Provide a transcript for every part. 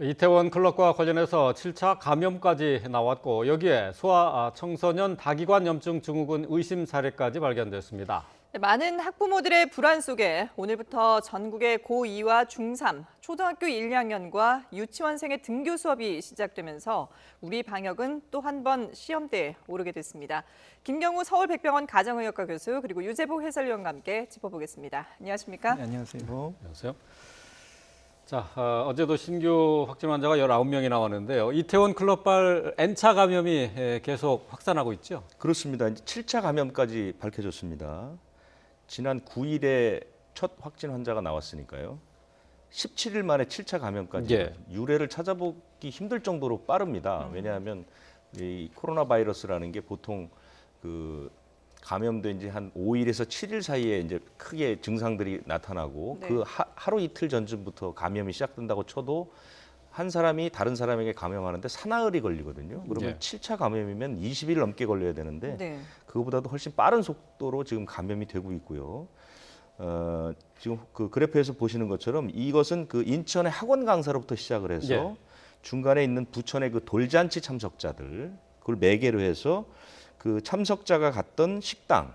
이태원 클럽과 관련해서 7차 감염까지 나왔고 여기에 소아 청소년 다기관염증 증후군 의심 사례까지 발견됐습니다. 많은 학부모들의 불안 속에 오늘부터 전국의 고2와 중3, 초등학교 1, 2학년과 유치원생의 등교 수업이 시작되면서 우리 방역은 또 한 번 시험대에 오르게 됐습니다. 김경우 서울백병원 가정의학과 교수 그리고 유재복 해설위원과 함께 짚어보겠습니다. 안녕하십니까? 네, 안녕하세요. 안녕하세요. 자, 어제도 신규 확진 환자가 19명이 나왔는데요. 이태원 클럽발 N차 감염이 계속 확산하고 있죠? 그렇습니다. 이제 7차 감염까지 밝혀졌습니다. 지난 9일에 첫 확진 환자가 나왔으니까요. 17일 만에 7차 감염까지 예. 유래를 찾아보기 힘들 정도로 빠릅니다. 왜냐하면 이 코로나 바이러스라는 게 보통 그 감염된 지 한 5일에서 7일 사이에 이제 크게 증상들이 나타나고 네. 그 하루 이틀 전쯤부터 감염이 시작된다고 쳐도 한 사람이 다른 사람에게 감염하는데 사나흘이 걸리거든요. 그러면 예. 7차 감염이면 20일 넘게 걸려야 되는데 네. 그거보다도 훨씬 빠른 속도로 지금 감염이 되고 있고요. 지금 그 그래프에서 보시는 것처럼 이것은 그 인천의 학원 강사로부터 시작을 해서 예. 중간에 있는 부천의 그 돌잔치 참석자들 그걸 매개로 해서 그 참석자가 갔던 식당,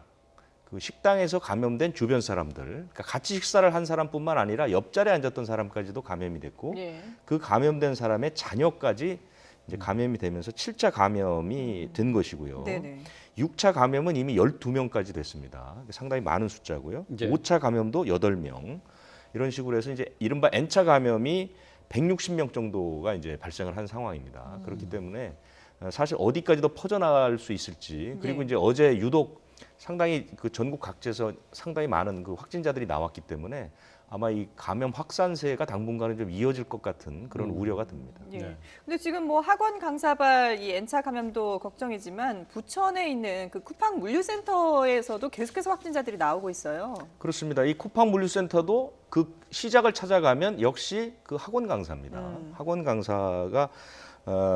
그 식당에서 감염된 주변 사람들, 그러니까 같이 식사를 한 사람뿐만 아니라 옆자리에 앉았던 사람까지도 감염이 됐고 예. 그 감염된 사람의 자녀까지 이제 감염이 되면서 7차 감염이 된 것이고요. 네네. 6차 감염은 이미 12명까지 됐습니다. 상당히 많은 숫자고요. 네. 5차 감염도 8명. 이런 식으로 해서 이제 이른바 N차 감염이 160명 정도가 이제 발생을 한 상황입니다. 그렇기 때문에 사실 어디까지도 퍼져나갈 수 있을지 그리고 네. 이제 어제 유독 상당히 그 전국 각지에서 상당히 많은 그 확진자들이 나왔기 때문에 아마 이 감염 확산세가 당분간은 좀 이어질 것 같은 그런 우려가 듭니다. 예. 네. 근데 지금 뭐 학원 강사발 이 N차 감염도 걱정이지만 부천에 있는 그 쿠팡 물류센터에서도 계속해서 확진자들이 나오고 있어요. 그렇습니다. 이 쿠팡 물류센터도 그 시작을 찾아가면 역시 그 학원 강사입니다. 학원 강사가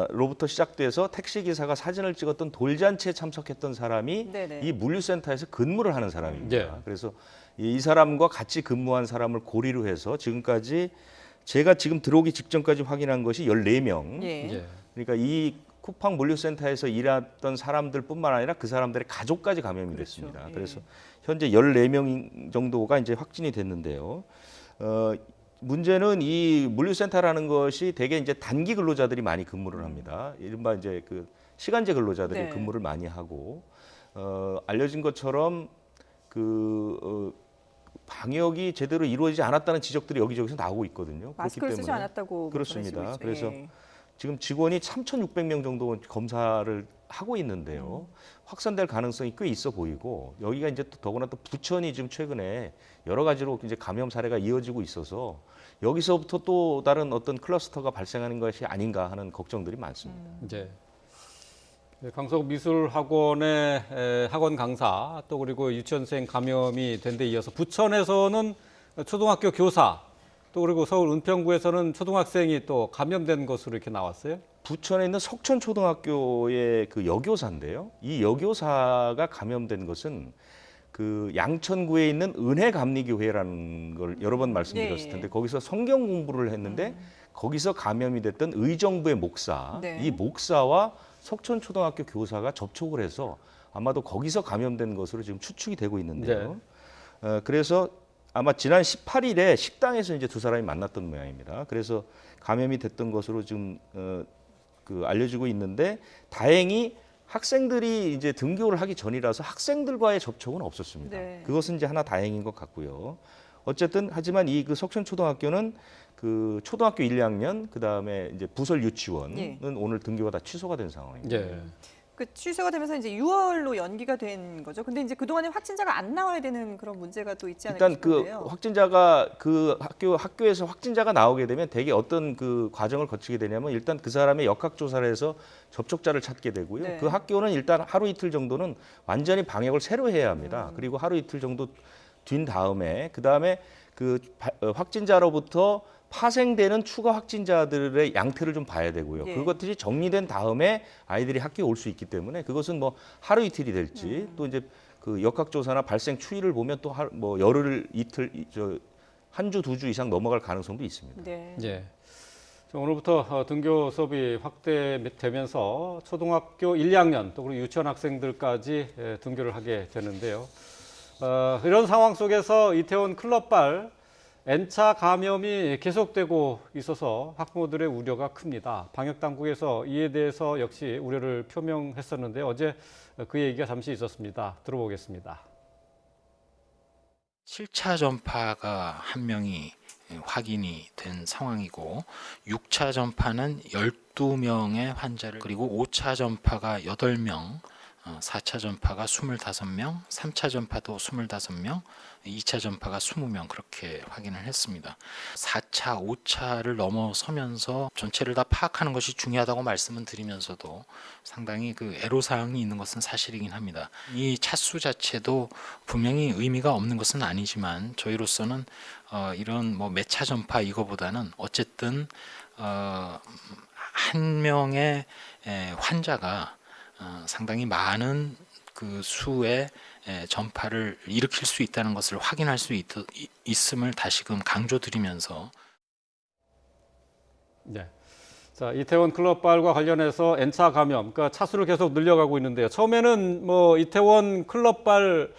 로부터 시작돼서 택시 기사가 사진을 찍었던 돌잔치에 참석했던 사람이 네네. 이 물류센터에서 근무를 하는 사람입니다. 예. 그래서 이 사람과 같이 근무한 사람을 고리로 해서 지금까지 제가 지금 들어오기 직전까지 확인한 것이 14명. 예. 예. 그러니까 이 쿠팡 물류센터에서 일했던 사람들뿐만 아니라 그 사람들의 가족까지 감염이 됐습니다. 그렇죠. 예. 그래서 현재 14명 정도가 이제 확진이 됐는데요. 문제는 이 물류센터라는 것이 대개 이제 단기 근로자들이 많이 근무를 합니다. 이른바 이제 그 시간제 근로자들이 네. 근무를 많이 하고 알려진 것처럼 방역이 제대로 이루어지지 않았다는 지적들이 여기저기서 나오고 있거든요. 마스크를 쓰지 않았다고 그렇습니다. 말씀하시고 있죠. 그래서 예. 지금 직원이 3,600명 정도 검사를 하고 있는데요. 확산될 가능성이 꽤 있어 보이고 여기가 이제 또 더구나 또 부천이 지금 최근에 여러 가지로 이제 감염 사례가 이어지고 있어서 여기서부터 또 다른 어떤 클러스터가 발생하는 것이 아닌가 하는 걱정들이 많습니다. 이제 강석 미술학원의 학원 강사 또 그리고 유치원생 감염이 된 데 이어서 부천에서는 초등학교 교사 또 그리고 서울 은평구에서는 초등학생이 또 감염된 것으로 이렇게 나왔어요. 부천에 있는 석천초등학교의 그 여교사인데요. 이 여교사가 감염된 것은 그 양천구에 있는 은혜감리교회라는 걸 여러 번 말씀드렸을 텐데 거기서 성경 공부를 했는데 거기서 감염이 됐던 의정부의 목사, 네. 이 목사와 석천초등학교 교사가 접촉을 해서 아마도 거기서 감염된 것으로 지금 추측이 되고 있는데요. 그래서 아마 지난 18일에 식당에서 이제 두 사람이 만났던 모양입니다. 그래서 감염이 됐던 것으로 지금 알려지고 있는데 다행히 학생들이 이제 등교를 하기 전이라서 학생들과의 접촉은 없었습니다. 네. 그것은 이제 하나 다행인 것 같고요. 어쨌든 하지만 이 그 석천초등학교는 그 초등학교 1, 2학년 그다음에 이제 부설 유치원은 예. 오늘 등교가 다 취소가 된 상황입니다. 예. 그 취소가 되면서 이제 6월로 연기가 된 거죠. 근데 이제 그동안에 확진자가 안 나와야 되는 그런 문제가 또 있지 않을까 일단 그 싶은데요. 확진자가 그 학교에서 확진자가 나오게 되면 대개 어떤 그 과정을 거치게 되냐면 일단 그 사람의 역학 조사를 해서 접촉자를 찾게 되고요. 네. 그 학교는 일단 하루 이틀 정도는 완전히 방역을 새로 해야 합니다. 그리고 하루 이틀 정도 뛴 다음에 그다음에 확진자로부터 파생되는 추가 확진자들의 양태를 좀 봐야 되고요. 예. 그것들이 정리된 다음에 아이들이 학교에 올 수 있기 때문에 그것은 뭐 하루 이틀이 될지 또 이제 그 역학조사나 발생 추이를 보면 또 뭐 열흘 이틀 한 주, 두 주 이상 넘어갈 가능성도 있습니다. 네. 예. 자, 오늘부터 등교 수업이 확대되면서 초등학교 1, 2학년 또 그리고 유치원 학생들까지 등교를 하게 되는데요. 이런 상황 속에서 이태원 클럽발 N차 감염이 계속되고 있어서 학부모들의 우려가 큽니다. 방역당국에서 이에 대해서 역시 우려를 표명했었는데 어제 그 얘기가 잠시 있었습니다. 들어보겠습니다. 7차 전파가 한 명이 확인이 된 상황이고 6차 전파는 12명의 환자를 그리고 5차 전파가 8명, 4차 전파가 25명, 3차 전파도 25명, 2차 전파가 20명 그렇게 확인을 했습니다. 4차, 5차를 넘어서면서 전체를 다 파악하는 것이 중요하다고 말씀을 드리면서도 상당히 그 애로사항이 있는 것은 사실이긴 합니다. 이 차수 자체도 분명히 의미가 없는 것은 아니지만 저희로서는 이런 뭐 몇 차 전파 이거보다는 어쨌든 한 명의 환자가 상당히 많은 그 수의 전파를 일으킬 수 있다는 것을 확인할 수 있음을 다시금 강조드리면서 네. 자, 이태원 클럽발과 관련해서 N차 감염, 그러니까 차수를 계속 늘려가고 있는데요. 처음에는 뭐 이태원 클럽발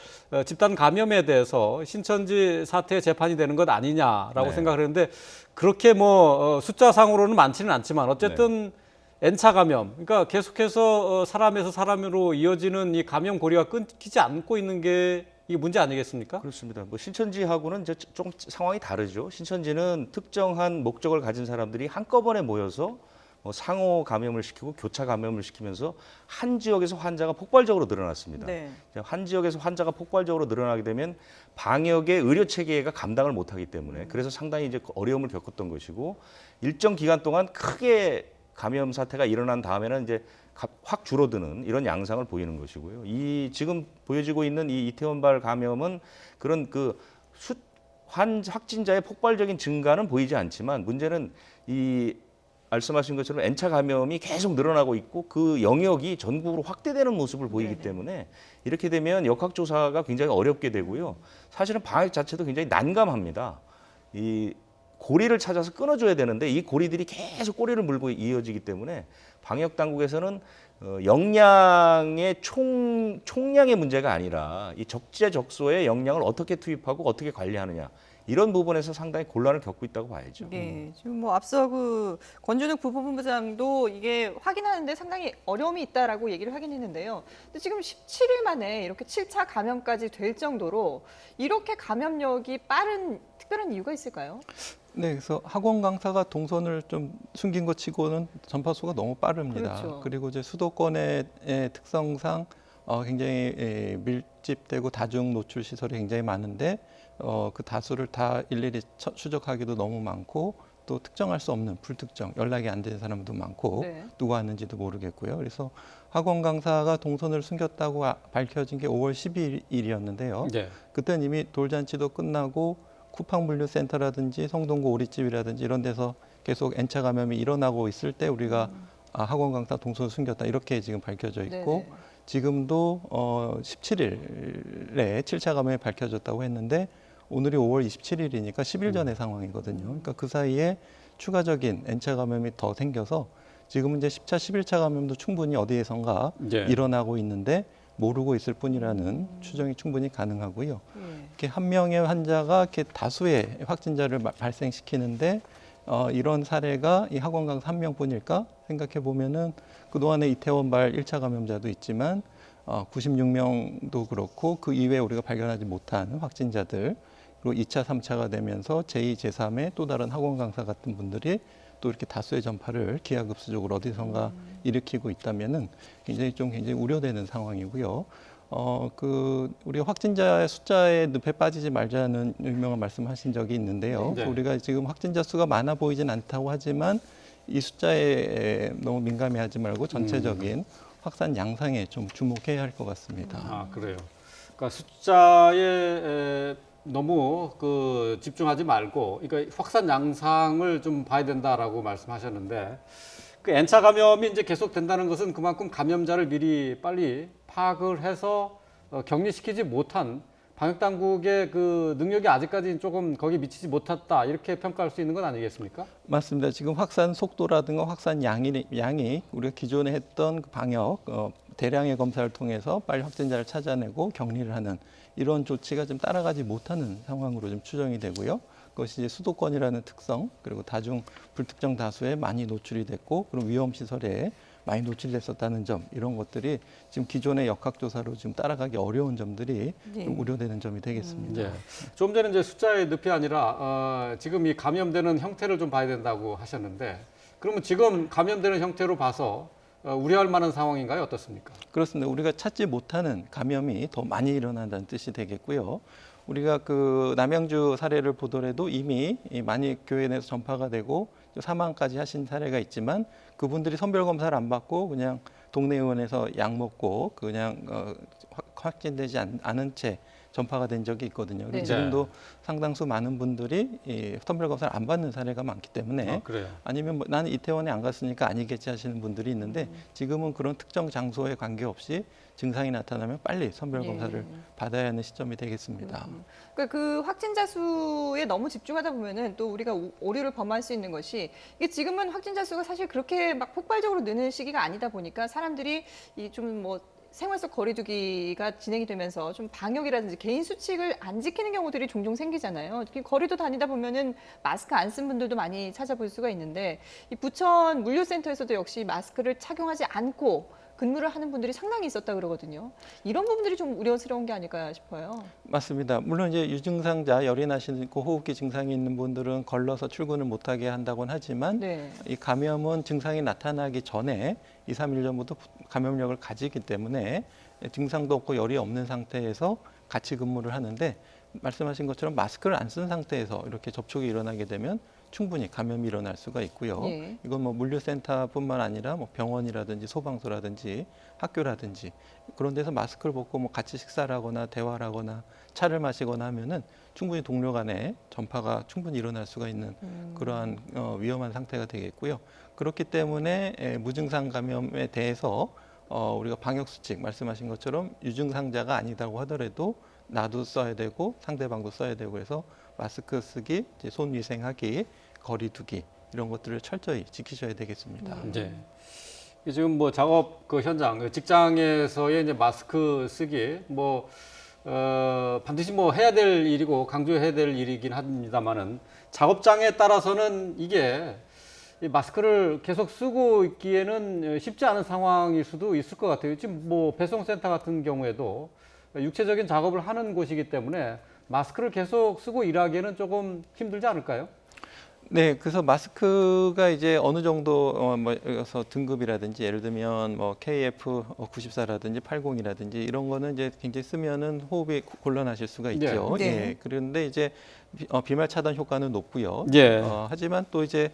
집단 감염에 대해서 신천지 사태 재판이 되는 것 아니냐라고 네. 생각을 했는데 그렇게 뭐 숫자상으로는 많지는 않지만 어쨌든 N차 감염, 그러니까 계속해서 사람에서 사람으로 이어지는 이 감염 고리가 끊기지 않고 있는 게 이게 문제 아니겠습니까? 그렇습니다. 뭐 신천지하고는 이제 좀 상황이 다르죠. 신천지는 특정한 목적을 가진 사람들이 한꺼번에 모여서 상호 감염을 시키고 교차 감염을 시키면서 한 지역에서 환자가 폭발적으로 늘어났습니다. 네. 한 지역에서 환자가 폭발적으로 늘어나게 되면 방역의 의료 체계가 감당을 못하기 때문에 그래서 상당히 이제 어려움을 겪었던 것이고 일정 기간 동안 크게 감염 사태가 일어난 다음에는 이제 확 줄어드는 이런 양상을 보이는 것이고요. 이 지금 보여지고 있는 이 이태원발 감염은 그런 그 확진자의 폭발적인 증가는 보이지 않지만 문제는 이 말씀하신 것처럼 N차 감염이 계속 늘어나고 있고 그 영역이 전국으로 확대되는 모습을 보이기 때문에 이렇게 되면 역학조사가 굉장히 어렵게 되고요. 사실은 방역 자체도 굉장히 난감합니다. 이 고리를 찾아서 끊어줘야 되는데 이 고리들이 계속 꼬리를 물고 이어지기 때문에 방역 당국에서는 역량의 총량의 문제가 아니라 이 적재적소의 역량을 어떻게 투입하고 어떻게 관리하느냐 이런 부분에서 상당히 곤란을 겪고 있다고 봐야죠. 네, 지금 뭐 앞서 그 권준욱 부본부장도 이게 확인하는데 상당히 어려움이 있다라고 얘기를 하긴 했는데요. 근데 지금 17일 만에 이렇게 7차 감염까지 될 정도로 이렇게 감염력이 빠른 특별한 이유가 있을까요? 네, 그래서 학원 강사가 동선을 좀 숨긴 것 치고는 전파수가 너무 빠릅니다. 그렇죠. 그리고 이제 수도권의 특성상 굉장히 밀집되고 다중 노출 시설이 굉장히 많은데 그 다수를 다 일일이 추적하기도 너무 많고 또 특정할 수 없는 불특정, 연락이 안 되는 사람도 많고 네. 누가 왔는지도 모르겠고요. 그래서 학원 강사가 동선을 숨겼다고 밝혀진 게 5월 12일이었는데요. 네. 그때는 이미 돌잔치도 끝나고 쿠팡 분류센터라든지 성동구 오리집이라든지 이런 데서 계속 N차 감염이 일어나고 있을 때 우리가 학원 강사 동선을 숨겼다 이렇게 지금 밝혀져 있고 네네. 지금도 17일에 7차 감염이 밝혀졌다고 했는데 오늘이 5월 27일이니까 10일 전의 상황이거든요. 그러니까 그 사이에 추가적인 N차 감염이 더 생겨서 지금은 이제 10차, 11차 감염도 충분히 어디에선가 네. 일어나고 있는데 모르고 있을 뿐이라는 추정이 충분히 가능하고요. 예. 이렇게 한 명의 환자가 이렇게 다수의 확진자를 발생시키는데 이런 사례가 이 학원 강사 한 명뿐일까 생각해 보면은 그 동안에 이태원발 1차 감염자도 있지만 96명도 그렇고 그 이외에 우리가 발견하지 못한 확진자들 그리고 2차, 3차가 되면서 제2, 제3의 또 다른 학원 강사 같은 분들이 또 이렇게 다수의 전파를 기하급수적으로 어디선가 일으키고 있다면은 굉장히 우려되는 상황이고요. 우리가 확진자의 숫자에 늪에 빠지지 말자는 유명한 말씀하신 적이 있는데요. 네. 우리가 지금 확진자 수가 많아 보이진 않다고 하지만 이 숫자에 너무 민감해하지 말고 전체적인 확산 양상에 좀 주목해야 할 것 같습니다. 아, 그래요. 그러니까 숫자에 너무 집중하지 말고, 그러니까 확산 양상을 좀 봐야 된다라고 말씀하셨는데, 그 N차 감염이 이제 계속 된다는 것은 그만큼 감염자를 미리 빨리 파악을 해서 격리시키지 못한 방역 당국의 그 능력이 아직까지 조금 거기 미치지 못했다 이렇게 평가할 수 있는 건 아니겠습니까? 맞습니다. 지금 확산 속도라든가 확산 양이 우리가 기존에 했던 그 방역 대량의 검사를 통해서 빨리 확진자를 찾아내고 격리를 하는 이런 조치가 좀 따라가지 못하는 상황으로 좀 추정이 되고요. 그것이 이제 수도권이라는 특성 그리고 다중 불특정 다수에 많이 노출이 됐고 그리고 위험 시설에 많이 노출됐었다는 점 이런 것들이 지금 기존의 역학조사로 지금 따라가기 어려운 점들이 네. 좀 우려되는 점이 되겠습니다. 예. 좀 전에 이제 숫자의 늪이 아니라 지금 이 감염되는 형태를 좀 봐야 된다고 하셨는데 그러면 지금 감염되는 형태로 봐서 우려할 만한 상황인가요? 어떻습니까? 그렇습니다. 우리가 찾지 못하는 감염이 더 많이 일어난다는 뜻이 되겠고요. 우리가 그 남양주 사례를 보더라도 이미 많이 교회 내에서 전파가 되고 사망까지 하신 사례가 있지만 그분들이 선별 검사를 안 받고 그냥 동네 의원에서 약 먹고 그냥 확진되지 않은 채 전파가 된 적이 있거든요. 그리고 네. 지금도 상당수 많은 분들이 이 선별 검사를 안 받는 사례가 많기 때문에 그래요. 아니면 뭐 나는 이태원에 안 갔으니까 아니겠지 하시는 분들이 있는데 지금은 그런 특정 장소에 관계없이 증상이 나타나면 빨리 선별 검사를 받아야 하는 시점이 되겠습니다. 그러니까 그 확진자 수에 너무 집중하다 보면은 또 우리가 오류를 범할 수 있는 것이 이게 지금은 확진자 수가 사실 그렇게 막 폭발적으로 느는 시기가 아니다 보니까 사람들이 이 좀 뭐 생활 속 거리두기가 진행이 되면서 좀 방역이라든지 개인 수칙을 안 지키는 경우들이 종종 생기잖아요. 특히 거리도 다니다 보면은 마스크 안 쓴 분들도 많이 찾아볼 수가 있는데 이 부천 물류센터에서도 역시 마스크를 착용하지 않고 근무를 하는 분들이 상당히 있었다 그러거든요. 이런 부분들이 좀 우려스러운 게 아닐까 싶어요. 맞습니다. 물론 이제 유증상자, 열이 나시고 호흡기 증상이 있는 분들은 걸러서 출근을 못하게 한다고는 하지만 네. 이 감염은 증상이 나타나기 전에 2, 3일 전부터 감염력을 가지기 때문에 증상도 없고 열이 없는 상태에서 같이 근무를 하는데 말씀하신 것처럼 마스크를 안 쓴 상태에서 이렇게 접촉이 일어나게 되면 충분히 감염이 일어날 수가 있고요. 예. 이건 뭐 물류센터뿐만 아니라 뭐 병원이라든지 소방서라든지 학교라든지 그런 데서 마스크를 벗고 뭐 같이 식사를 하거나 대화를 하거나 차를 마시거나 하면은 충분히 동료 간에 전파가 충분히 일어날 수가 있는 그러한 위험한 상태가 되겠고요. 그렇기 때문에 무증상 감염에 대해서 우리가 방역 수칙 말씀하신 것처럼 유증상자가 아니다고 하더라도 나도 써야 되고 상대방도 써야 되고 그래서 마스크 쓰기, 이제 손 위생하기, 거리 두기 이런 것들을 철저히 지키셔야 되겠습니다. 이제 지금 뭐 작업 그 현장, 직장에서의 이제 마스크 쓰기 뭐 반드시 뭐 해야 될 일이고 강조해야 될 일이긴 합니다만은 작업장에 따라서는 이게 이 마스크를 계속 쓰고 있기에는 쉽지 않은 상황일 수도 있을 것 같아요. 지금 뭐 배송센터 같은 경우에도 육체적인 작업을 하는 곳이기 때문에 마스크를 계속 쓰고 일하기에는 조금 힘들지 않을까요? 네, 그래서 마스크가 이제 어느 정도 뭐서 등급이라든지 예를 들면 뭐 KF94라든지 80이라든지 이런 거는 이제 굉장히 쓰면은 호흡이 곤란하실 수가 있죠. 네. 예. 그런데 이제 비말 차단 효과는 높고요. 예. 하지만 또 이제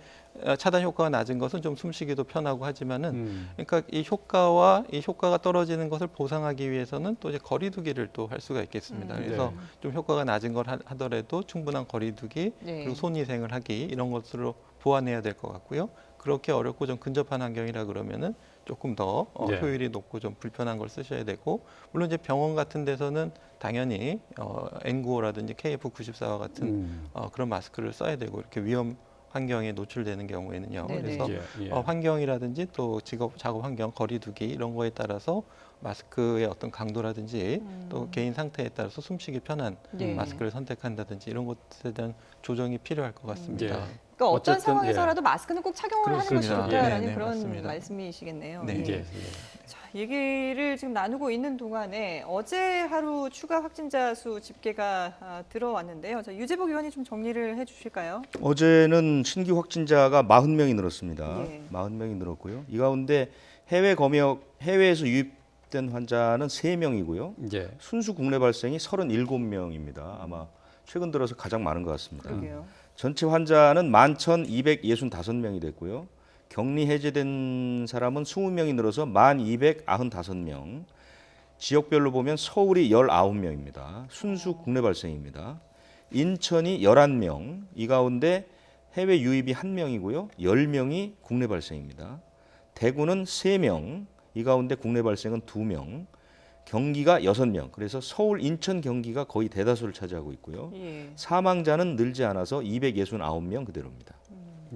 차단 효과가 낮은 것은 좀 숨쉬기도 편하고 하지만은 그러니까 이 효과가 떨어지는 것을 보상하기 위해서는 또 이제 거리두기를 또 할 수가 있겠습니다. 그래서 좀 효과가 낮은 걸 하더라도 충분한 거리두기 네. 그리고 손위생을 하기 이런 것으로 보완해야 될 것 같고요. 그렇게 어렵고 좀 근접한 환경이라 그러면은 조금 더 네. 효율이 높고 좀 불편한 걸 쓰셔야 되고 물론 이제 병원 같은 데서는 당연히 N95라든지 KF94와 같은 그런 마스크를 써야 되고 이렇게 위험 환경에 노출되는 경우에는요. 네네. 그래서 예. 환경이라든지 또 작업 환경, 거리두기 이런 거에 따라서 마스크의 어떤 강도라든지 또 개인 상태에 따라서 숨쉬기 편한 네. 마스크를 선택한다든지 이런 것에 대한 조정이 필요할 것 같습니다. 예. 그러니까 어떤 어쨌든, 상황에서라도 마스크는 꼭 착용을 하는 것이 그렇습니다. 좋다라는 네, 네, 그런 맞습니다. 말씀이시겠네요. 네. 예. 자, 얘기를 지금 나누고 있는 동안에 어제 하루 추가 확진자 수 집계가 들어왔는데요. 자, 유재복 의원이 좀 정리를 해주실까요? 어제는 신규 확진자가 40명이 늘었습니다. 예. 40명이 늘었고요. 이 가운데 해외에서 유입된 환자는 3명이고요. 이제 순수 국내 발생이 37명입니다. 아마 최근 들어서 가장 많은 것 같습니다. 그러게요. 전체 환자는 11,265명이 됐고요. 격리 해제된 사람은 20명이 늘어서 1,295명. 지역별로 보면 서울이 19명입니다. 순수 국내 발생입니다. 인천이 11명. 이 가운데 해외 유입이 1명이고요. 10명이 국내 발생입니다. 대구는 3명. 이 가운데 국내 발생은 2명. 경기가 6명. 그래서 서울, 인천, 경기가 거의 대다수를 차지하고 있고요. 예. 사망자는 늘지 않아서 269명 그대로입니다.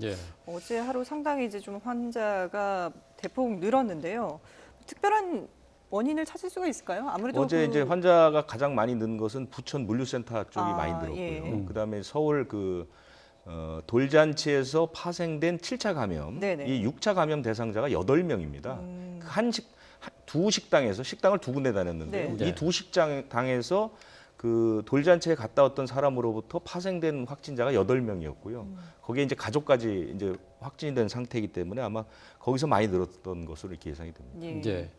예. 어제 하루 상당히 이제 좀 환자가 대폭 늘었는데요. 특별한 원인을 찾을 수가 있을까요? 아무래도 어제 이제 환자가 가장 많이 는 것은 부천 물류센터 쪽이 아, 많이 늘었고요. 예. 그다음에 서울 돌잔치에서 파생된 7차 감염, 네네. 이 6차 감염 대상자가 8명입니다. 두 식당에서 식당을 두 군데 다녔는데요. 네. 이 두 식당에서 그 돌잔치에 갔다 왔던 사람으로부터 파생된 확진자가 8명이었고요. 거기에 이제 가족까지 이제 확진이 된 상태이기 때문에 아마 거기서 많이 늘었던 것으로 이렇게 예상이 됩니다. 예. 이제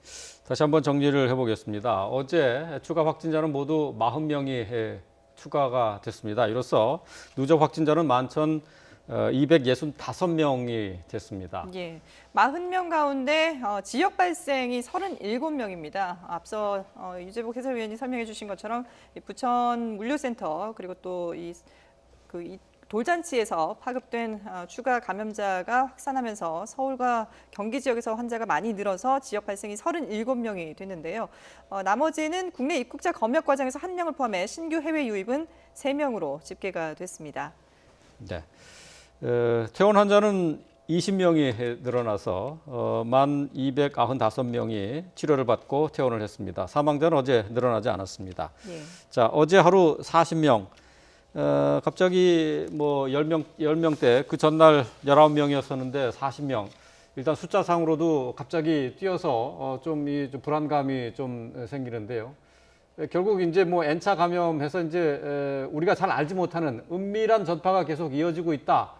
다시 한번 정리를 해보겠습니다. 어제 추가 확진자는 모두 40명이 추가가 됐습니다. 이로써 누적 확진자는 11,265명이 됐습니다. 예, 40명 가운데 지역 발생이 37명입니다. 앞서 유재복 해설위원이 설명해 주신 것처럼 이 부천 물류센터 그리고 또 이 돌잔치에서 파급된 추가 감염자가 확산하면서 서울과 경기 지역에서 환자가 많이 늘어서 지역 발생이 37명이 됐는데요. 나머지는 국내 입국자 검역 과정에서 1명을 포함해 신규 해외 유입은 3명으로 집계가 됐습니다. 네. 퇴원 환자는 20명이 늘어나서 1,295명이 치료를 받고 퇴원을 했습니다. 사망자는 어제 늘어나지 않았습니다. 예. 자, 어제 하루 40명. 갑자기 뭐 10명대 그 전날 19명이었었는데 40명. 일단 숫자상으로도 갑자기 뛰어서 좀 불안감이 좀 생기는데요. 결국 이제 뭐 N차 감염해서 이제 우리가 잘 알지 못하는 은밀한 전파가 계속 이어지고 있다.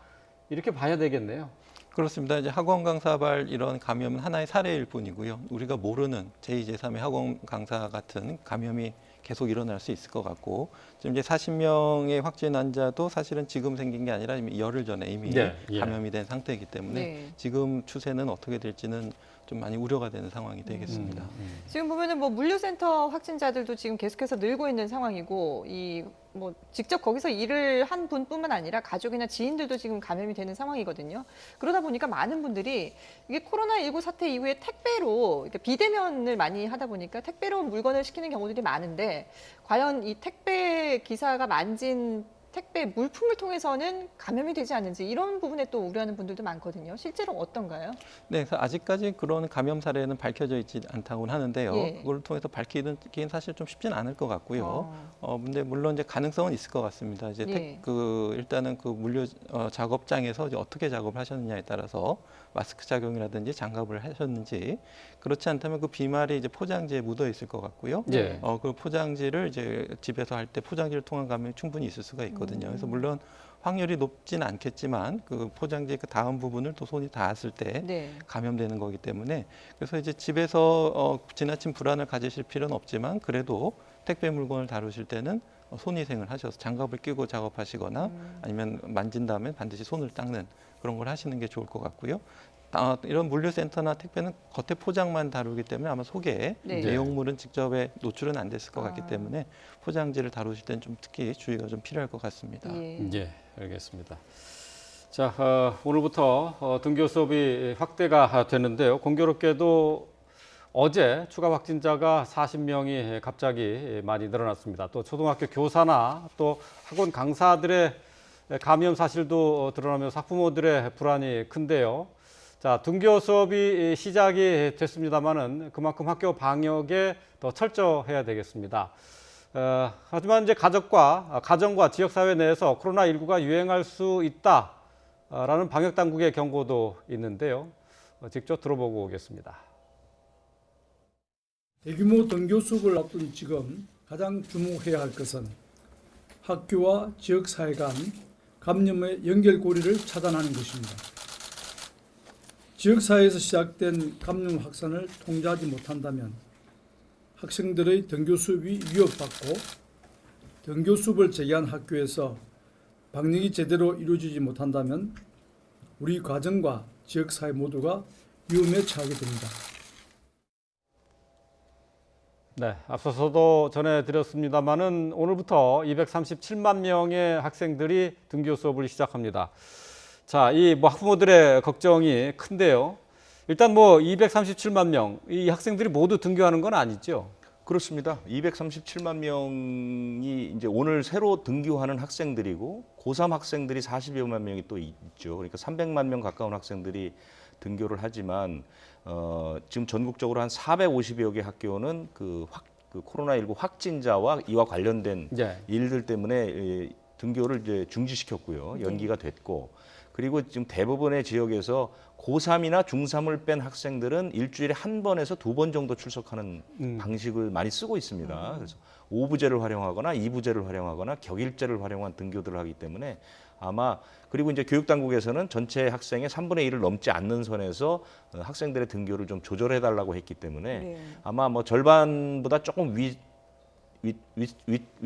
이렇게 봐야 되겠네요. 그렇습니다. 이제 학원 강사발 이런 감염은 하나의 사례일 뿐이고요. 우리가 모르는 제2, 제3의 학원 강사 같은 감염이 계속 일어날 수 있을 것 같고, 지금 이제 40명의 확진 환자도 사실은 지금 생긴 게 아니라 이미 열흘 전에 이미 네, 예. 감염이 된 상태이기 때문에 네. 지금 추세는 어떻게 될지는 좀 많이 우려가 되는 상황이 되겠습니다. 지금 보면은 뭐 물류센터 확진자들도 지금 계속해서 늘고 있는 상황이고 이 뭐 직접 거기서 일을 한 분뿐만 아니라 가족이나 지인들도 지금 감염이 되는 상황이거든요. 그러다 보니까 많은 분들이 이게 코로나19 사태 이후에 택배로 이렇게 비대면을 많이 하다 보니까 택배로 물건을 시키는 경우들이 많은데 과연 이 택배 기사가 만진 택배 물품을 통해서는 감염이 되지 않는지 이런 부분에 또 우려하는 분들도 많거든요. 실제로 어떤가요? 네, 그래서 아직까지 그런 감염 사례는 밝혀져 있지 않다고는 하는데요. 예. 그걸 통해서 밝히기는 사실 좀 쉽지는 않을 것 같고요. 근데 물론 이제 가능성은 있을 것 같습니다. 이제 예. 일단은 그 물류 작업장에서 이제 어떻게 작업을 하셨느냐에 따라서 마스크 착용이라든지 장갑을 하셨는지, 그렇지 않다면 그 비말이 이제 포장지에 묻어 있을 것 같고요. 예. 그 포장지를 이제 집에서 할 때 포장지를 통한 감염이 충분히 있을 수가 있거든요. 그래서 물론 확률이 높지는 않겠지만 그 포장지 그 다음 부분을 또 손이 닿았을 때 네. 감염되는 거기 때문에, 그래서 이제 집에서 지나친 불안을 가지실 필요는 없지만 그래도 택배 물건을 다루실 때는 손위생을 하셔서 장갑을 끼고 작업하시거나 아니면 만진 다음에 반드시 손을 닦는 그런 걸 하시는 게 좋을 것 같고요. 이런 물류센터나 택배는 겉에 포장만 다루기 때문에 아마 속에 네. 내용물은 직접에 노출은 안 됐을 것 같기 때문에 포장지를 다루실 때는 좀 특히 주의가 좀 필요할 것 같습니다. 예. 예, 알겠습니다. 자, 오늘부터 등교 수업이 확대가 되는데요. 공교롭게도 어제 추가 확진자가 40명이 갑자기 많이 늘어났습니다. 또 초등학교 교사나 또 학원 강사들의 감염 사실도 드러나면서 학부모들의 불안이 큰데요. 자, 등교 수업이 시작이 됐습니다만은 그만큼 학교 방역에 더 철저해야 되겠습니다. 하지만 이제 가정과 지역사회 내에서 코로나19가 유행할 수 있다라는 방역 당국의 경고도 있는데요. 직접 들어보고 오겠습니다. 대규모 등교 수업을 앞둔 지금 가장 주목해야 할 것은 학교와 지역사회 간 감염의 연결고리를 차단하는 것입니다. 지역사회에서 시작된 감염 확산을 통제하지 못한다면 학생들의 등교 수업이 위협받고 등교 수업을 재개한 학교에서 방역이 제대로 이루어지지 못한다면 우리 가정과 지역사회 모두가 위험에 처하게 됩니다. 네, 앞서서도 전해드렸습니다마는 오늘부터 237만 명의 학생들이 등교 수업을 시작합니다. 자, 이 학부모들의 걱정이 큰데요. 일단 237만 명, 이 학생들이 모두 등교하는 건 아니죠? 그렇습니다. 237만 명이 이제 오늘 새로 등교하는 학생들이고 고3 학생들이 40여만 명이 또 있죠. 그러니까 300만 명 가까운 학생들이 등교를 하지만 지금 전국적으로 한 450여 개 학교는 그 코로나19 확진자와 이와 관련된 네. 일들 때문에 등교를 이제 중지시켰고요. 연기가 됐고 그리고 지금 대부분의 지역에서 고3이나 중3을 뺀 학생들은 일주일에 한 번에서 두 번 정도 출석하는 방식을 많이 쓰고 있습니다. 그래서 5부제를 활용하거나 2부제를 활용하거나 격일제를 활용한 등교들을 하기 때문에 아마 그리고 이제 교육당국에서는 전체 학생의 3분의 1을 넘지 않는 선에서 학생들의 등교를 좀 조절해 달라고 했기 때문에 네. 아마 뭐 절반보다 조금 윗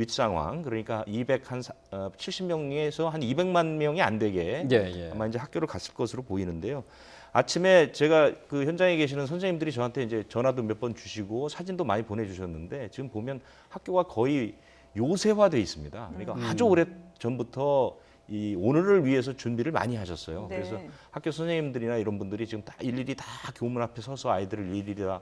상황 그러니까 70명에서 한 200만 명이 안 되게 예. 아마 이제 학교를 갔을 것으로 보이는데요. 아침에 제가 그 현장에 계시는 선생님들이 저한테 이제 전화도 몇 번 주시고 사진도 많이 보내주셨는데 지금 보면 학교가 거의 요새화돼 있습니다. 그러니까 아주 오래 전부터 이 오늘을 위해서 준비를 많이 하셨어요. 네. 그래서 학교 선생님들이나 이런 분들이 지금 다 일일이 다 교문 앞에 서서 아이들을 일일이 다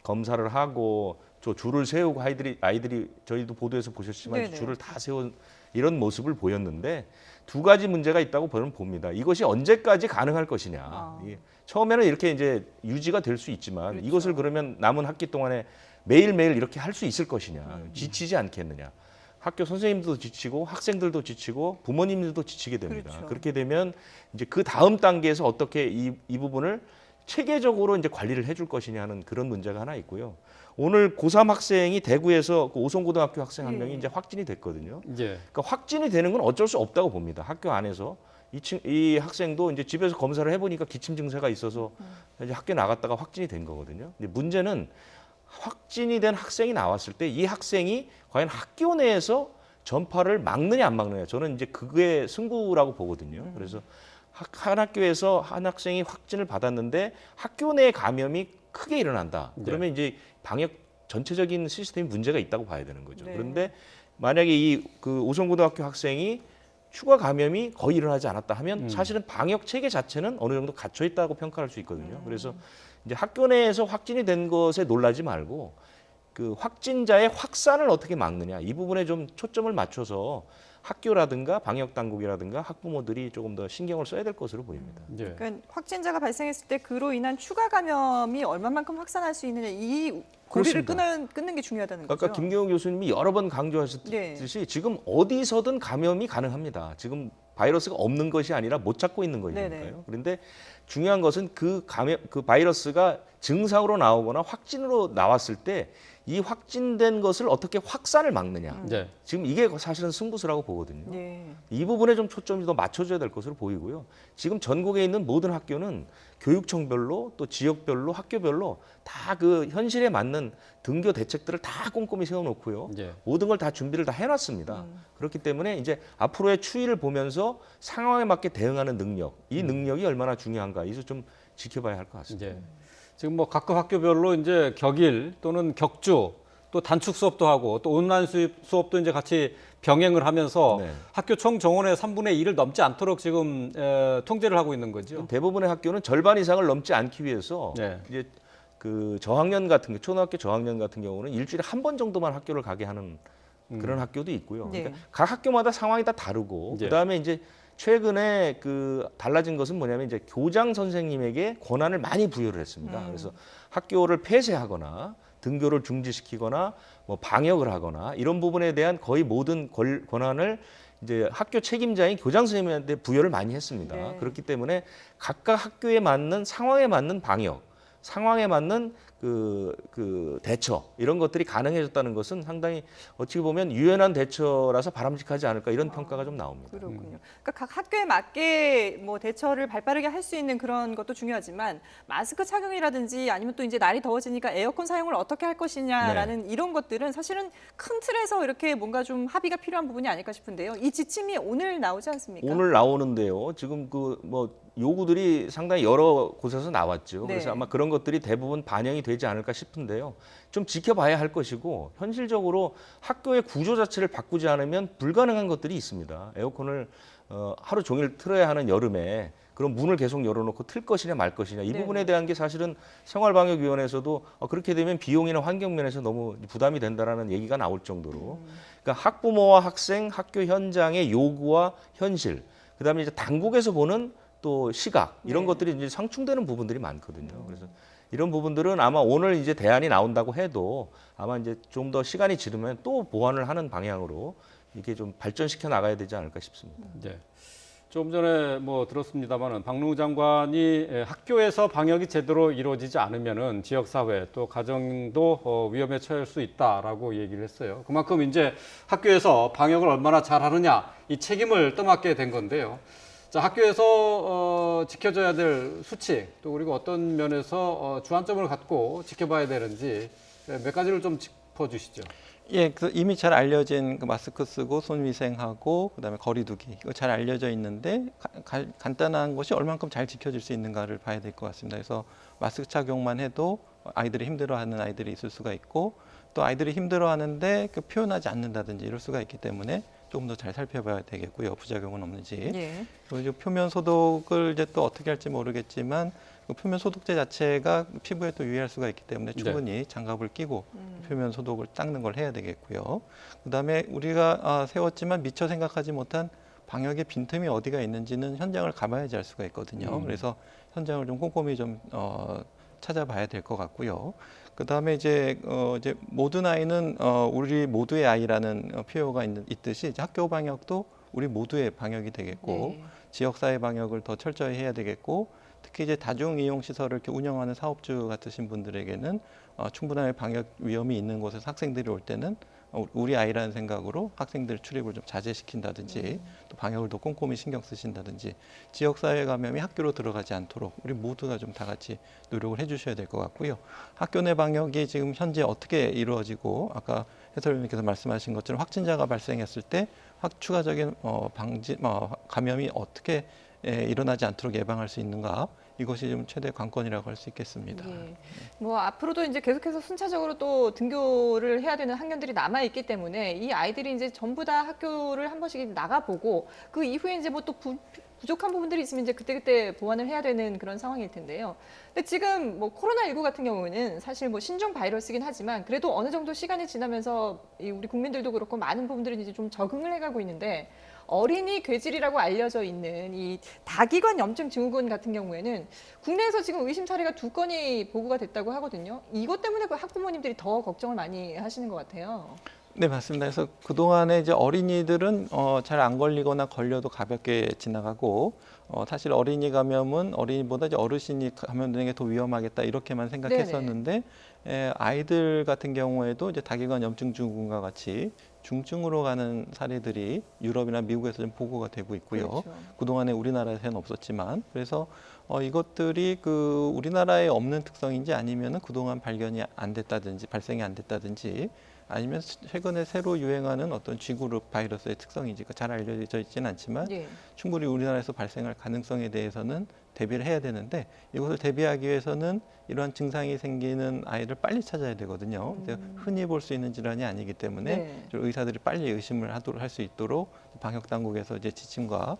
검사를 하고 저 줄을 세우고 아이들이 저희도 보도에서 보셨지만 네네. 줄을 다 세운 이런 모습을 보였는데 두 가지 문제가 있다고 저는 봅니다. 이것이 언제까지 가능할 것이냐. 이게 처음에는 이렇게 이제 유지가 될 수 있지만 그렇죠. 이것을 그러면 남은 학기 동안에 매일매일 이렇게 할 수 있을 것이냐. 지치지 않겠느냐. 학교 선생님들도 지치고 학생들도 지치고 부모님들도 지치게 됩니다. 그렇죠. 그렇게 되면 이제 그 다음 단계에서 어떻게 이 부분을 체계적으로 이제 관리를 해줄 것이냐 하는 그런 문제가 하나 있고요. 오늘 고3 학생이 대구에서 그 오송고등학교 학생 한 명이 이제 확진이 됐거든요. 예. 그러니까 확진이 되는 건 어쩔 수 없다고 봅니다. 학교 안에서 이 학생도 이제 집에서 검사를 해보니까 기침 증세가 있어서 이제 학교 나갔다가 확진이 된 거거든요. 근데 문제는 확진이 된 학생이 나왔을 때 이 학생이 과연 학교 내에서 전파를 막느냐 안 막느냐 저는 이제 그게 승부라고 보거든요. 그래서 한 학교에서 한 학생이 확진을 받았는데 학교 내 감염이 크게 일어난다. 그러면 이제 방역 전체적인 시스템이 문제가 있다고 봐야 되는 거죠. 네. 그런데 만약에 이 그 오송고등학교 학생이 추가 감염이 거의 일어나지 않았다 하면 사실은 방역 체계 자체는 어느 정도 갖춰 있다고 평가할 수 있거든요. 그래서 이제 학교 내에서 확진이 된 것에 놀라지 말고 그 확진자의 확산을 어떻게 막느냐 이 부분에 좀 초점을 맞춰서 학교라든가 방역 당국이라든가 학부모들이 조금 더 신경을 써야 될 것으로 보입니다. 예. 그러니까 확진자가 발생했을 때 그로 인한 추가 감염이 얼마만큼 확산할 수 있느냐 이 고리를 끊는 게 중요하다는 거죠. 아까 김경호 교수님이 여러 번 강조하셨듯이 지금 어디서든 감염이 가능합니다. 지금 바이러스가 없는 것이 아니라 못 찾고 있는 거니까요. 네네. 그런데 중요한 것은 그 바이러스가 증상으로 나오거나 확진으로 나왔을 때 이 확진된 것을 어떻게 확산을 막느냐. 예. 지금 이게 사실은 승부수라고 보거든요. 예. 이 부분에 좀 초점이 더 맞춰져야 될 것으로 보이고요. 지금 전국에 있는 모든 학교는 교육청별로 또 지역별로 학교별로 다 그 현실에 맞는 등교 대책들을 다 꼼꼼히 세워놓고요. 예. 모든 걸 다 준비를 다 해놨습니다. 그렇기 때문에 이제 앞으로의 추이를 보면서 상황에 맞게 대응하는 능력, 이 능력이 얼마나 중요한가 이거 좀 지켜봐야 할 것 같습니다. 예. 지금 뭐 각급 학교별로 이제 격일 또는 격주 또 단축 수업도 하고 또 온라인 수업도 이제 같이 병행을 하면서 네. 학교 총 정원의 3분의 1을 넘지 않도록 지금 통제를 하고 있는 거죠. 대부분의 학교는 절반 이상을 넘지 않기 위해서 네. 이제 그 저학년 같은 게 초등학교 저학년 같은 경우는 일주일에 한 번 정도만 학교를 가게 하는 그런 학교도 있고요. 네. 그러니까 각 학교마다 상황이 다 다르고 예. 그다음에 이제 최근에 그 달라진 것은 뭐냐면 이제 교장 선생님에게 권한을 많이 부여를 했습니다. 그래서 학교를 폐쇄하거나 등교를 중지시키거나 뭐 방역을 하거나 이런 부분에 대한 거의 모든 권한을 이제 학교 책임자인 교장 선생님한테 부여를 많이 했습니다. 네. 그렇기 때문에 각각 학교에 맞는 상황에 맞는 방역, 상황에 맞는 그 대처 이런 것들이 가능해졌다는 것은 상당히 어찌 보면 유연한 대처라서 바람직하지 않을까 이런 평가가 좀 나옵니다. 그렇군요. 그러니까 각 학교에 맞게 뭐 대처를 발빠르게 할 수 있는 그런 것도 중요하지만 마스크 착용이라든지 아니면 또 이제 날이 더워지니까 에어컨 사용을 어떻게 할 것이냐라는 이런 것들은 사실은 큰 틀에서 이렇게 뭔가 좀 합의가 필요한 부분이 아닐까 싶은데요. 이 지침이 오늘 나오지 않습니까? 오늘 나오는데요. 지금 그 뭐 요구들이 상당히 여러 곳에서 나왔죠. 네. 그래서 아마 그런 것들이 대부분 반영이 되지 않을까 싶은데요. 좀 지켜봐야 할 것이고 현실적으로 학교의 구조 자체를 바꾸지 않으면 불가능한 것들이 있습니다. 에어컨을 하루 종일 틀어야 하는 여름에 그럼 문을 계속 열어놓고 틀 것이냐 말 것이냐 이 네. 부분에 대한 게 사실은 생활방역위원회에서도 그렇게 되면 비용이나 환경 면에서 너무 부담이 된다라는 얘기가 나올 정도로 그러니까 학부모와 학생, 학교 현장의 요구와 현실, 그다음에 이제 당국에서 보는 또 시각 이런 네. 것들이 이제 상충되는 부분들이 많거든요. 그래서 이런 부분들은 아마 오늘 이제 대안이 나온다고 해도 아마 이제 좀 더 시간이 지르면 또 보완을 하는 방향으로 이게 좀 발전시켜 나가야 되지 않을까 싶습니다. 네. 좀 전에 뭐 들었습니다만은 박능우 장관이 학교에서 방역이 제대로 이루어지지 않으면은 지역 사회 또 가정도 위험에 처할 수 있다라고 얘기를 했어요. 그만큼 이제 학교에서 방역을 얼마나 잘하느냐 이 책임을 떠맡게 된 건데요. 자, 학교에서 지켜줘야 될 수칙 또 그리고 어떤 면에서 주안점을 갖고 지켜봐야 되는지 몇 가지를 좀 짚어주시죠. 예, 그 이미 잘 알려진 그 마스크 쓰고 손 위생하고 그다음에 거리두기 이거 잘 알려져 있는데 간단한 것이 얼만큼 잘 지켜질 수 있는가를 봐야 될 것 같습니다. 그래서 마스크 착용만 해도 아이들이 힘들어하는 아이들이 있을 수가 있고 또 아이들이 힘들어하는데 그 표현하지 않는다든지 이럴 수가 있기 때문에 조금 더 잘 살펴봐야 되겠고요. 부작용은 없는지. 예. 그리고 이제 표면 소독을 이제 또 어떻게 할지 모르겠지만 그 표면 소독제 자체가 피부에 또 유해할 수가 있기 때문에 충분히 장갑을 끼고 표면 소독을 닦는 걸 해야 되겠고요. 그다음에 우리가 세웠지만 미처 생각하지 못한 방역의 빈틈이 어디가 있는지는 현장을 가봐야지 알 수가 있거든요. 그래서 현장을 좀 꼼꼼히 좀 찾아봐야 될 것 같고요. 그다음에 이제 모든 아이는 우리 모두의 아이라는 표어가 있듯이 이제 학교 방역도 우리 모두의 방역이 되겠고 네. 지역사회 방역을 더 철저히 해야 되겠고 특히 이제 다중 이용 시설을 이렇게 운영하는 사업주 같으신 분들에게는 충분한 방역 위험이 있는 곳에서 학생들이 올 때는 우리 아이라는 생각으로 학생들 출입을 좀 자제시킨다든지 또 방역을 더 꼼꼼히 신경 쓰신다든지 지역사회 감염이 학교로 들어가지 않도록 우리 모두가 좀 다 같이 노력을 해주셔야 될 것 같고요. 학교 내 방역이 지금 현재 어떻게 이루어지고 아까 해설위원님께서 말씀하신 것처럼 확진자가 발생했을 때 추가적인 감염이 어떻게 일어나지 않도록 예방할 수 있는가 이것이 좀 최대 관건이라고 할 수 있겠습니다. 예. 뭐 앞으로도 이제 계속해서 순차적으로 또 등교를 해야 되는 학년들이 남아 있기 때문에 이 아이들이 이제 전부 다 학교를 한 번씩 나가보고 그 이후에 이제 뭐 또 부족한 부분들이 있으면 이제 그때그때 보완을 해야 되는 그런 상황일 텐데요. 근데 지금 뭐 코로나19 같은 경우는 사실 뭐 신종 바이러스긴 하지만 그래도 어느 정도 시간이 지나면서 우리 국민들도 그렇고 많은 부분들이 이제 좀 적응을 해가고 있는데 어린이 괴질이라고 알려져 있는 이 다기관 염증 증후군 같은 경우에는 국내에서 지금 의심 사례가 2건이 보고가 됐다고 하거든요. 이것 때문에 학부모님들이 더 걱정을 많이 하시는 것 같아요. 네, 맞습니다. 그래서 그동안에 이제 어린이들은 잘 안 걸리거나 걸려도 가볍게 지나가고 사실 어린이 감염은 어린이보다 이제 어르신이 감염되는 게 더 위험하겠다 이렇게만 생각했었는데 아이들 같은 경우에도 이제 다기관 염증 증후군과 같이 중증으로 가는 사례들이 유럽이나 미국에서 좀 보고가 되고 있고요. 그렇죠. 그동안에 우리나라에서는 없었지만 그래서 이것들이 그 우리나라에 없는 특성인지 아니면은 그동안 발견이 안 됐다든지 발생이 안 됐다든지 아니면 최근에 새로 유행하는 어떤 G그룹 바이러스의 특성인지 잘 알려져 있지는 않지만 예. 충분히 우리나라에서 발생할 가능성에 대해서는 대비를 해야 되는데 이것을 대비하기 위해서는 이러한 증상이 생기는 아이를 빨리 찾아야 되거든요. 그래서 흔히 볼 수 있는 질환이 아니기 때문에 네. 좀 의사들이 빨리 의심을 할 수 있도록 방역 당국에서 이제 지침과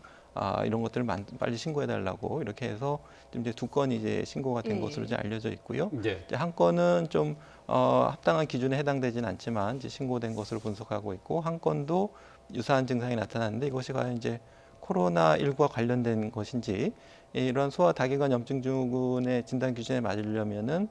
이런 것들을 빨리 신고해달라고 이렇게 해서 지금 이제 2건이 이제 신고가 된 것으로 이제 알려져 있고요. 네. 이제 한 건은 좀 합당한 기준에 해당되지는 않지만 이제 신고된 것으로 분석하고 있고 한 건도 유사한 증상이 나타났는데 이것이 과연 이제 코로나19와 관련된 것인지 이런 소아 다기관 염증 증후군의 진단 기준에 맞으려면은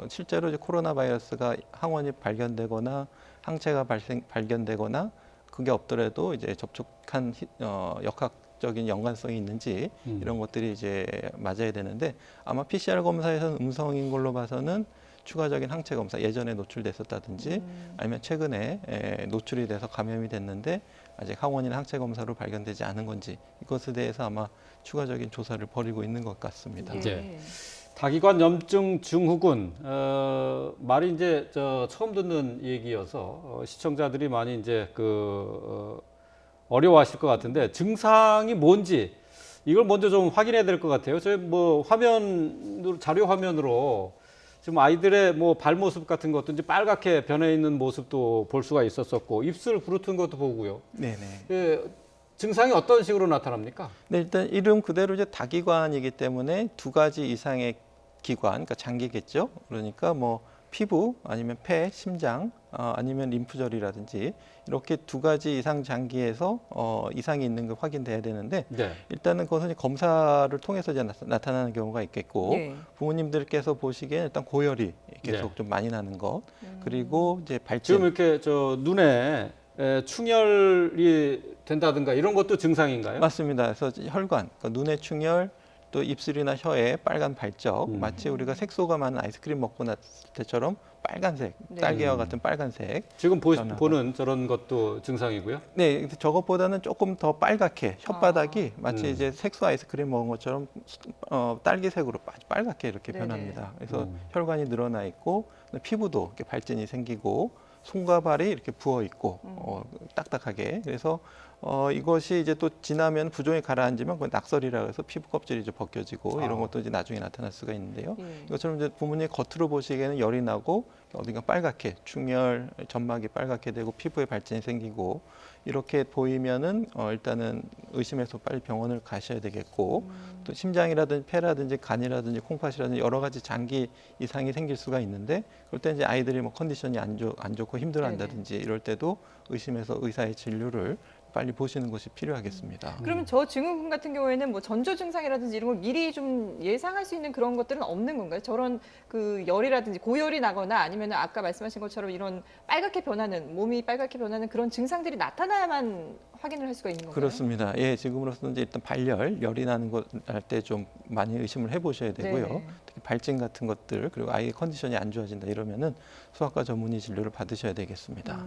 실제로 이제 코로나 바이러스가 항원이 발견되거나 항체가 발견되거나 그게 없더라도 이제 접촉한 역학적인 연관성이 있는지 이런 것들이 이제 맞아야 되는데 아마 PCR 검사에서는 음성인 걸로 봐서는 추가적인 항체 검사 예전에 노출됐었다든지 아니면 최근에 노출이 돼서 감염이 됐는데 아직 항원이나 항체 검사로 발견되지 않은 건지 이것에 대해서 아마 추가적인 조사를 벌이고 있는 것 같습니다. 예. 네. 다기관 염증 증후군 말이 이제 처음 듣는 얘기여서 시청자들이 많이 이제 어려워하실 것 같은데 증상이 뭔지 이걸 먼저 좀 확인해야 될 것 같아요. 저희 뭐 자료 화면으로 지금 아이들의 뭐 발 모습 같은 것도 이제 빨갛게 변해 있는 모습도 볼 수가 있었었고 입술 부르튼 것도 보고요. 네네. 증상이 어떤 식으로 나타납니까? 네, 일단 이름 그대로 이제 다기관이기 때문에 두 가지 이상의 기관, 그러니까 장기겠죠. 그러니까 뭐 피부 아니면 폐, 심장 아니면 림프절이라든지 이렇게 두 가지 이상 장기에서 이상이 있는 게 확인돼야 되는데 네. 일단은 그것은 이제 검사를 통해서 이제 나타나는 경우가 있겠고 예. 부모님들께서 보시기엔 일단 고열이 계속 네. 좀 많이 나는 것 그리고 이제 발진 지금 이렇게 저 눈에 충혈이 된다든가 이런 것도 증상인가요? 맞습니다. 그래서 혈관, 그러니까 눈의 충혈, 또 입술이나 혀에 빨간 발적, 마치 우리가 색소가 많은 아이스크림 먹고 났을 때처럼 빨간색, 네. 딸기와 같은 빨간색. 지금 전화가. 보는 저런 것도 증상이고요. 네, 근데 저것보다는 조금 더 빨갛게 혓바닥이 마치 음. 이제 색소 아이스크림 먹은 것처럼 딸기색으로 아주 빨갛게 이렇게 네네. 변합니다. 그래서 음. 혈관이 늘어나 있고 피부도 이렇게 발진이 생기고 손과 발이 이렇게 부어 있고 딱딱하게 그래서 이것이 이제 또 지나면 부종이 가라앉으면 그건 낙설이라 해서 피부 껍질이 이제 벗겨지고 이런 것도 이제 나중에 나타날 수가 있는데요. 예. 이것처럼 이제 부모님 겉으로 보시기에는 열이 나고 어딘가 빨갛게 충혈 점막이 빨갛게 되고 피부에 발진이 생기고 이렇게 보이면은 일단은 의심해서 빨리 병원을 가셔야 되겠고 또 심장이라든지 폐라든지 간이라든지 콩팥이라든지 여러 가지 장기 이상이 생길 수가 있는데 그럴 때 이제 아이들이 뭐 컨디션이 안 좋고 힘들어한다든지 이럴 때도 의심해서 의사의 진료를 빨리 보시는 것이 필요하겠습니다. 그러면 저 증후군 같은 경우에는 뭐 전조 증상이라든지 이런 걸 미리 좀 예상할 수 있는 그런 것들은 없는 건가요? 저런 그 열이라든지 고열이 나거나 아니면 아까 말씀하신 것처럼 이런 빨갛게 변하는 몸이 빨갛게 변하는 그런 증상들이 나타나야만 확인을 할 수가 있는 건가요? 그렇습니다. 예, 지금으로서는 이제 일단 발열, 열이 나는 것 할 때 좀 많이 의심을 해보셔야 되고요. 네네. 특히 발진 같은 것들 그리고 아이의 컨디션이 안 좋아진다 이러면은 소아과 전문의 진료를 받으셔야 되겠습니다.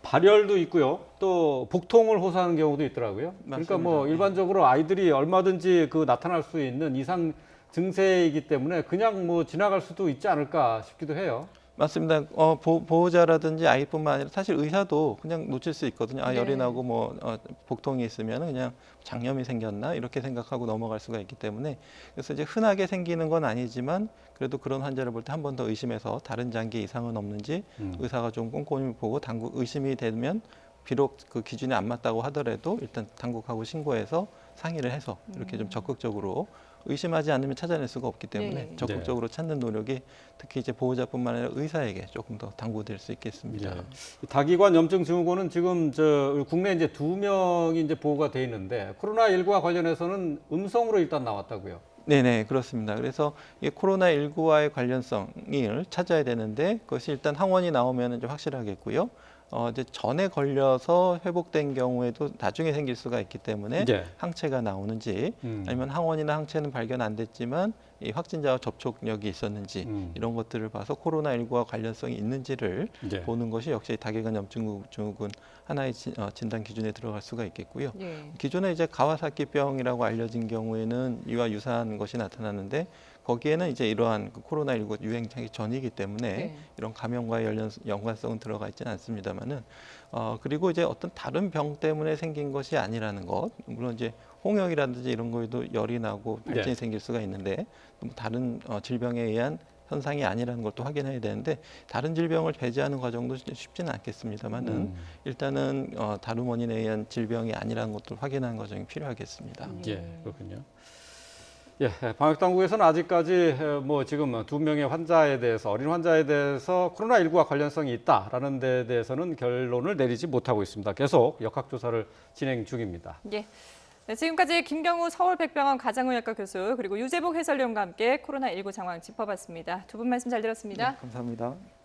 발열도 있고요. 또 복통을 호소하는 경우도 있더라고요. 그러니까 뭐 맞습니다. 일반적으로 아이들이 얼마든지 그 나타날 수 있는 이상 증세이기 때문에 그냥 뭐 지나갈 수도 있지 않을까 싶기도 해요. 맞습니다. 보호자라든지 아이뿐만 아니라 사실 의사도 그냥 놓칠 수 있거든요. 네. 열이 나고 뭐 복통이 있으면 그냥 장염이 생겼나 이렇게 생각하고 넘어갈 수가 있기 때문에 그래서 이제 흔하게 생기는 건 아니지만 그래도 그런 환자를 볼 때 한 번 더 의심해서 다른 장기 이상은 없는지 의사가 좀 꼼꼼히 보고 의심이 되면 비록 그 기준이 안 맞다고 하더라도 일단 당국하고 신고해서 상의를 해서 이렇게 좀 적극적으로 의심하지 않으면 찾아낼 수가 없기 때문에 네. 적극적으로 찾는 노력이 특히 이제 보호자뿐만 아니라 의사에게 조금 더 당부될 수 있겠습니다. 이 다기관 염증 증후군은 지금 저 국내 이제 2명이 이제 보고가 돼 있는데 코로나19와 관련해서는 음성으로 일단 나왔다고요. 네네 그렇습니다. 그래서 이게 코로나19와의 관련성을 찾아야 되는데 그것이 일단 항원이 나오면 이제 확실하겠고요. 이제 전에 걸려서 회복된 경우에도 나중에 생길 수가 있기 때문에 네. 항체가 나오는지 아니면 항원이나 항체는 발견 안 됐지만 이 확진자와 접촉력이 있었는지 이런 것들을 봐서 코로나19와 관련성이 있는지를 네. 보는 것이 역시 다기관 염증 증후군 하나의 진단 기준에 들어갈 수가 있겠고요. 예. 기존에 이제 가와사키병이라고 알려진 경우에는 이와 유사한 것이 나타나는데 거기에는 이제 이러한 그 코로나19 유행하기 전이기 때문에 네. 이런 감염과의 연관성은 들어가 있지는 않습니다만은 그리고 이제 어떤 다른 병 때문에 생긴 것이 아니라는 것 물론 이제 홍역이라든지 이런 거에도 열이 나고 발진이 네. 생길 수가 있는데 다른 질병에 의한 현상이 아니라는 것도 확인해야 되는데 다른 질병을 배제하는 과정도 쉽지는 않겠습니다만은 일단은 다른 원인에 의한 질병이 아니라는 것도 확인하는 과정이 필요하겠습니다. 예, 그렇군요. 예, 방역 당국에서는 아직까지 뭐 지금 2명의 환자에 대해서 어린 환자에 대해서 코로나19와 관련성이 있다라는 데 대해서는 결론을 내리지 못하고 있습니다. 계속 역학조사를 진행 중입니다. 예. 네, 지금까지 김경우 서울백병원 가장의학과 교수 그리고 유재복 해설위원과 함께 코로나19 상황 짚어봤습니다. 두 분 말씀 잘 들었습니다. 감사합니다.